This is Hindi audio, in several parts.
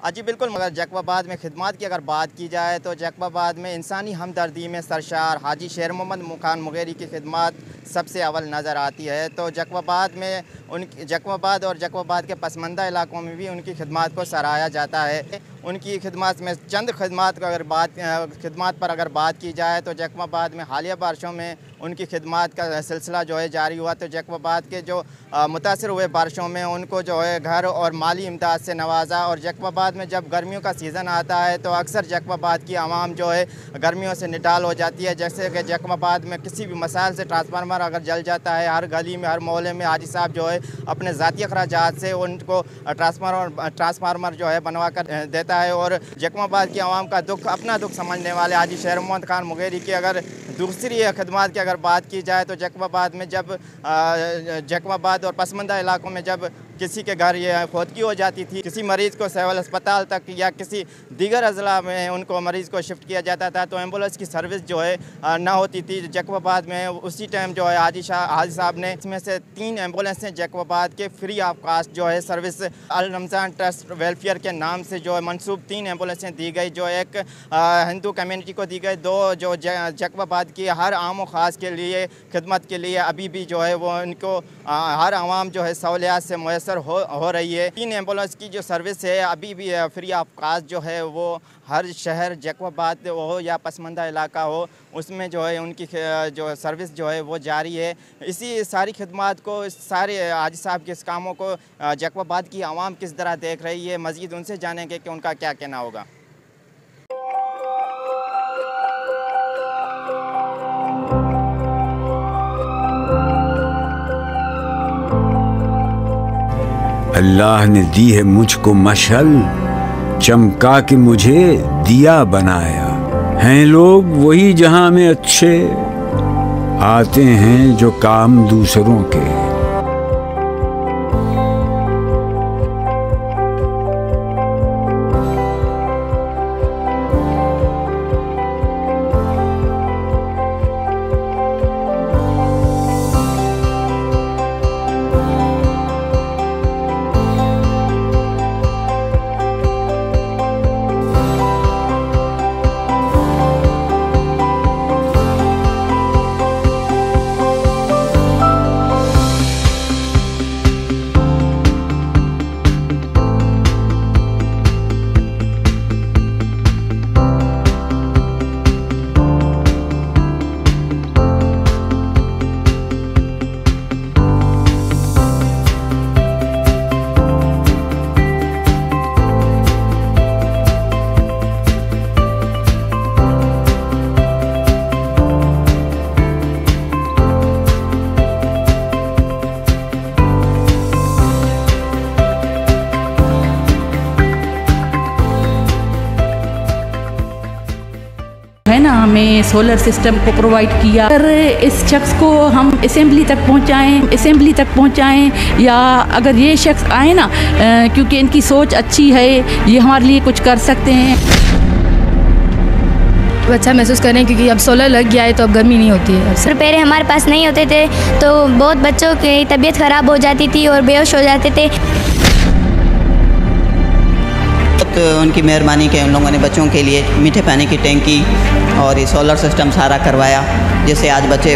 जी बिल्कुल, मगर जैकबाबाद में खिदमत की अगर बात की जाए तो जैकबाबाद में इंसानी हमदर्दी में सरशार हाजी शेर मोहम्मद खान मुगेरी की खिदमत सबसे अव्वल नज़र आती है। तो जैकबाबाद में जैकबाबाद और जैकबाबाद के पसमानदा इलाकों में भी उनकी खिदमत को सराहा जाता है। उनकी खिदमत में चंद खिदमत पर अगर बात की जाए तो जैकबाबाद में हालिया बारिशों में उनकी खिदमत का सिलसिला जो है जारी हुआ। तो जैकबाबाद के जो मुतासर हुए बारिशों में उनको जो है घर और माली इमदाद से नवाजा। और जैकबाबाद में जब गर्मियों का सीज़न आता है तो अक्सर जैकबाबाद की आवाम जो है गर्मियों से निडाल हो जाती है। जैसे कि जैकबाबाद में किसी भी मसाइल से ट्रांसफार्मर अगर जल जाता है, हर गली में हर मोहल्ले में हाजी साहब जो है अपने ज़ाती अखराजात से उनको ट्रांसफार्मर जो है बनवा कर देता है। और जैकबाबाद की आवाम का दुख अपना दुख समझने वाले हाजी शेर मोहम्मद खान मुगेरी की अगर दूसरी खिदमत की अगर बात की जाए तो जैकबाबाद में जब जैकबाबाद और पसमानदा इलाकों में जब किसी के घर ये खोदगी हो जाती थी, किसी मरीज़ को सिविल अस्पताल तक या किसी दीगर अजला में उनको मरीज़ को शिफ्ट किया जाता था तो एम्बुलेंस की सर्विस जो है ना होती थी जैकबाबाद में। उसी टाइम जो है हाजी साहब ने इसमें से 3 एम्बुलेंसें जैकबाबाद के फ्री ऑफ कास्ट जो है सर्विस अल रमज़ान ट्रस्ट वेलफेयर के नाम से जो है मनसूब 3 एम्बुलेंसें दी गई, जो एक हिंदू कम्युनिटी को दी गई, 2 जो जैकबाबाद की हर आम व ख़ास के लिए खिदमत के लिए अभी भी जो है वो इनको हर आवाम जो है सहूलियात से मैसर हो रही है। 3 एम्बुलेंस की जो सर्विस है अभी भी फ्री ऑफ कास्ट जो है वो हर शहर जैकबाबाद हो या पसमानदा इलाका हो उसमें जो है उनकी जो सर्विस जो है वो जारी है। इसी सारी खिदमत को, इस सारे हाजी साहब के इस कामों को जैकबाबाद की आवाम किस तरह देख रही है, मज़ीद उनसे जानेंगे कि उनका क्या कहना होगा। अल्लाह ने दी है मुझको मशअल, चमका के मुझे दिया बनाया। हैं लोग वही जहां में अच्छे, आते हैं जो काम दूसरों के। है ना, हमें सोलर सिस्टम को प्रोवाइड किया। अगर इस शख्स को हम असेंबली तक पहुंचाएं या अगर ये शख्स आए ना, क्योंकि इनकी सोच अच्छी है, ये हमारे लिए कुछ कर सकते हैं। अच्छा महसूस करें क्योंकि अब सोलर लग गया है तो अब गर्मी नहीं होती है। सर पहले हमारे पास नहीं होते थे तो बहुत बच्चों की तबीयत ख़राब हो जाती थी और बेहोश हो जाते थे। तो उनकी मेहरबानी के उन लोगों ने बच्चों के लिए मीठे पानी की टैंकी और ये सोलर सिस्टम सारा करवाया, जिससे आज बच्चे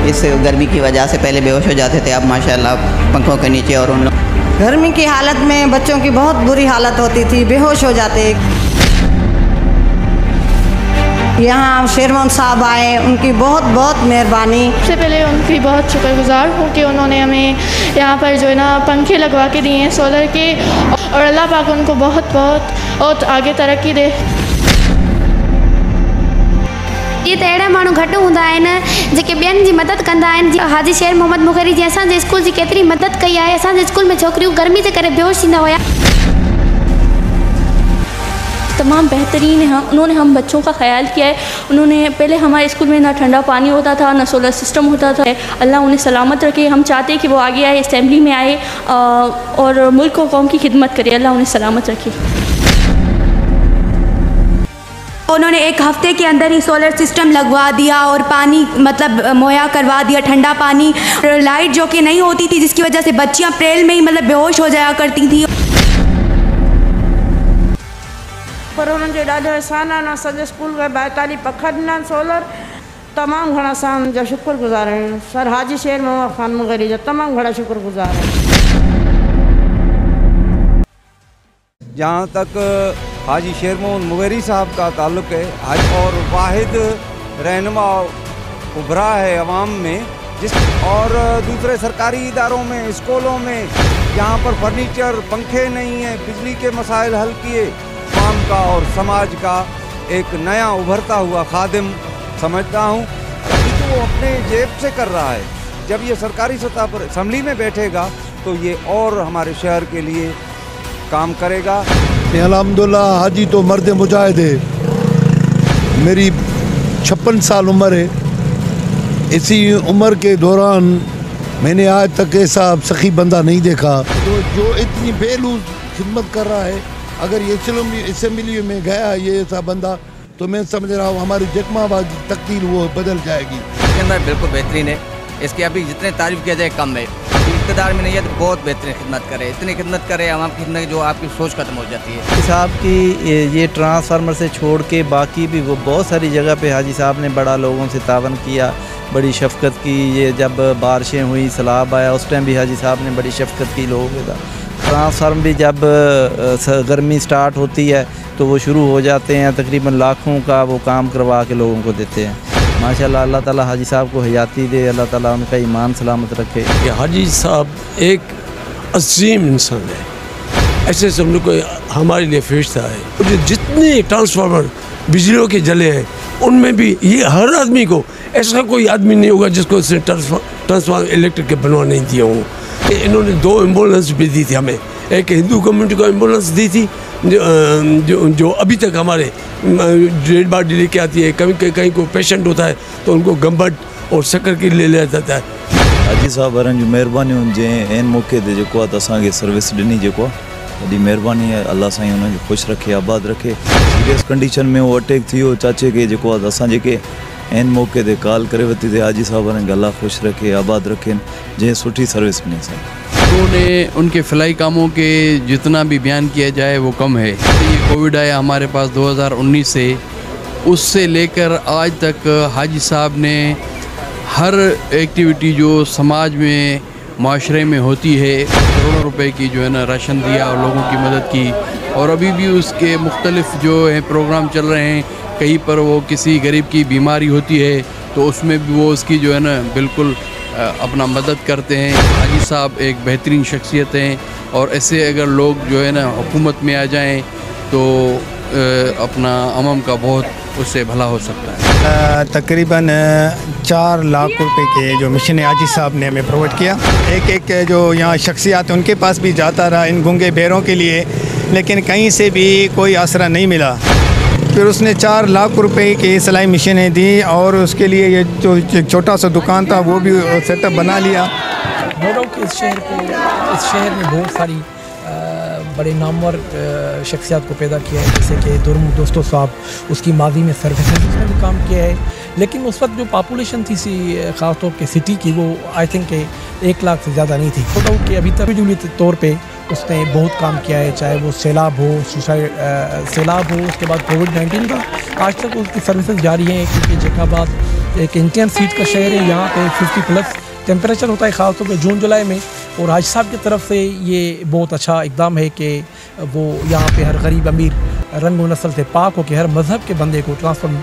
इस गर्मी की वजह से पहले बेहोश हो जाते थे, अब माशाल्लाह पंखों के नीचे। और उन लोग गर्मी की हालत में बच्चों की बहुत बुरी हालत होती थी, बेहोश हो जाते। यहाँ शेर मोहम्मद साहब आए, उनकी बहुत बहुत मेहरबानी। सबसे पहले उनकी बहुत शुक्रगुजार हूँ कि उन्होंने हमें यहाँ पर जो है ना पंखे लगवा के दिए हैं सोलर के, और अल्लाह पाक उनको बहुत बहुत और आगे तरक्की दे। ये तो अहिड़ा माण्हू घटि हूंदा आहिनि जेके ॿियनि जी मदद कंदा आहिनि। हाजी शेर मोहम्मद मुगेरी जी असांजे स्कूल जी केतिरी मदद कई आहे। असांजे स्कूल में छोकिरियूं गर्मी जे करे बेहोश थींदा हुया। तमाम बेहतरीन है, उन्होंने हम बच्चों का ख्याल किया है। उन्होंने पहले हमारे स्कूल में ना ठंडा पानी होता था, ना सोलर सिस्टम होता था। अल्लाह उन्हें सलामत रखे। हम चाहते हैं कि वो आगे आए, असेंबली में आए और मुल्क और कौम की खिदमत करे। अल्लाह उन्हें सलामत रखे। उन्होंने 1 हफ्ते के अंदर ही सोलर सिस्टम लगवा दिया और पानी मतलब मुहैया करवा दिया, ठंडा पानी। लाइट जो कि नहीं होती थी जिसकी वजह से बच्चियां अप्रैल में ही मतलब बेहोश हो जाया करती थी। पर उन्हनि जो ॾाढो एहसान आहे। न सॼे स्कूल खे 42 पखा ॾिना आहिनि सोलर। तमामु घणा असां उनजा शुक्रगुज़ार आहियूं। सर हाजी शेर मोहम्मद ख़ान मुग़ैरी जा तमामु घणा शुक्रगुज़ार आहियूं। जहाँ तक हाजी शेर मोहम्मद मुग़ैरी साहब का ताल्लुक़ है, और वाहिद रहनुमा उभरा है अवाम में, और दूसरे सरकारी इदारों में, स्कूलों में यहाँ पर फर्नीचर, पंखे नहीं है, बिजली के मसाइल हल किए, काम का और समाज का एक नया उभरता हुआ खादिम समझता हूँ। अभी तो वो अपने जेब से कर रहा है, जब ये सरकारी सतह पर असम्बली में बैठेगा तो ये और हमारे शहर के लिए काम करेगा। अल्हम्दुलिल्लाह हाजी तो मर्द मुजाहिद है। मेरी 56 साल उम्र है। इसी उम्र के दौरान मैंने आज तक ऐसा सखी बंदा नहीं देखा तो जो इतनी बेलूज़ खिदमत कर रहा है। अगर ये असम्बली में गया ये ऐसा बंदा तो मैं समझ रहा हूँ हमारी जकमाबाद तकदीर वो बदल जाएगी। बिल्कुल बेहतरीन है। इसकी अभी जितने तारीफ किया जाए कम है। इक़्तिदार में नहीं है तो बहुत बेहतरीन खिदमत करे, इतनी खिदमत करे आवाम की खिदमत जो आपकी सोच खत्म हो जाती है। साहब की ये ट्रांसफार्मर से छोड़ के बाकी भी वो बहुत सारी जगह पे हाजी साहब ने बड़ा लोगों से तावन किया, बड़ी शफकत की। ये जब बारिशें हुई, सैलाब आया, उस टाइम भी हाजी साहब ने बड़ी शफकत की लोगों के साथ। ट्रांसफार्मर भी जब गर्मी स्टार्ट होती है तो वो शुरू हो जाते हैं, तकरीबन लाखों का वो काम करवा के लोगों को देते हैं। माशाल्लाह, अल्लाह ताला हाजी साहब को हयाती दे, अल्लाह ताला उनका ईमान सलामत रखे। कि हाजी साहब एक अजीम इंसान है, ऐसे सब लोग को हमारे लिए फरिश्ता है। जो जितने ट्रांसफार्मर बिजलियों के जले हैं उनमें भी ये हर आदमी को, ऐसा कोई आदमी नहीं होगा जिसको इसने ट्रांसफार्मर इलेक्ट्रिक के बनवा नहीं दिया हो। इन्होंने 2 एम्बुलेंस भी दी थी हमें। एक हिंदू कम्युनिटी को एम्बुलेंस दी थी जो अभी तक हमारे डेड बॉडी लेके आती है। कहीं को पेशेंट होता है तो उनको गंबट और शक्कर की ले लिया जाता है। हाजी साहब वारनि जूं महिरबानियूं जंहिं एन मौक़े ते जेको आहे त असांखे सर्विस ॾिनी, जेको आहे वॾी महिरबानी आहे। अल्लाह साईं हुननि खे ख़ुशि रखे, आबाद रखे। सीरियस कंडीशन में वो अटैक थी वियो चाचे खे, जेको आहे त असां जेके एन मौक़े ते कॉल करे वरिती थी। हाजी साहब वारनि खे अल्लाह ख़ुशि रखे, आबाद रखे, जंहिं सुठी सर्विस मिले असांखे। उन्होंने उनके फलाई कामों के जितना भी बयान किया जाए वो कम है। ये कोविड आया हमारे पास 2019 से, उससे लेकर आज तक हाजी साहब ने हर एक्टिविटी जो समाज में माशरे में होती है, करोड़ों रुपए की जो है ना राशन दिया और लोगों की मदद की। और अभी भी उसके मुख्तलिफ जो है प्रोग्राम चल रहे हैं। कहीं पर वो किसी गरीब की बीमारी होती है तो उसमें भी वो उसकी जो है ना बिल्कुल अपना मदद करते हैं। हाजी साहब एक बेहतरीन शख्सियत हैं और ऐसे अगर लोग जो है ना हुकूमत में आ जाएं तो अपना अवाम का बहुत उससे भला हो सकता है। तकरीबन 4 लाख रुपए के जो मिशन हाजी साहब ने हमें प्रोवाइड किया। एक जो यहाँ शख्सियात उनके पास भी जाता रहा इन गूंगे बेरों के लिए, लेकिन कहीं से भी कोई आसरा नहीं मिला। फिर उसने 4 लाख रुपए की सिलाई मशीनें दी और उसके लिए ये जो एक छोटा सा दुकान था वो भी सेटअप बना लिया। इस शहर में बहुत सारी बड़े नामवर शख्सियात को पैदा किया है, जैसे कि दुर्मु दोस्तों साहब, उसकी माजी में सर्विसेज उसने भी काम किया है। लेकिन उस वक्त जो पॉपुलेशन थी ख़ासतौर के सिटी की, वो आई थिंक 1 लाख से ज़्यादा नहीं थी। तो कि अभी तक जुली तौर पे उसने बहुत काम किया है, चाहे वो सैलाब हो, सैलाब हो, उसके बाद कोविड-19 का, आज तक उसकी सर्विसेज जारी हैं। क्योंकि जैकाबाद एक इंटेंस हीट का शहर है, यहाँ पे 50+ टेम्परेचर होता है ख़ासतौर पर जून जुलाई में। और हाजी साहब की तरफ से ये बहुत अच्छा इक़दाम है कि वो यहाँ पे हर गरीब अमीर रंग व नस्ल से पाक हो के हर मज़हब के बंदे को ट्रांसफार्मर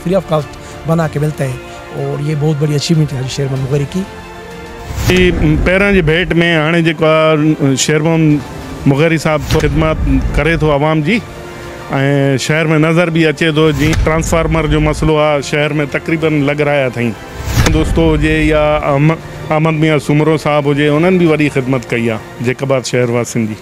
फ्री ऑफ कास्ट बना के मिलता है। और ये बहुत बड़ी अचीवमेंट है हाजी शेर मोहम्मद मुग़ैरी की। पैरां जी भेंट में हाणे जेको आहे शेर मोहम्मद मुग़ैरी साहब तो ख़िदमत करे थो आवाम जी, ऐं शहर में नज़र भी अचे थो। जीअं ट्रांसफार्मर जो मसलो आहे शहर में तक़रीबन लॻराया अथई। दोस्तो हुजे या अहमद मियां सुमरो साहब हुजे, उन्हनि भी वॾी ख़िदमत कई आहे जैकाबाद शहर वासियुनि जी।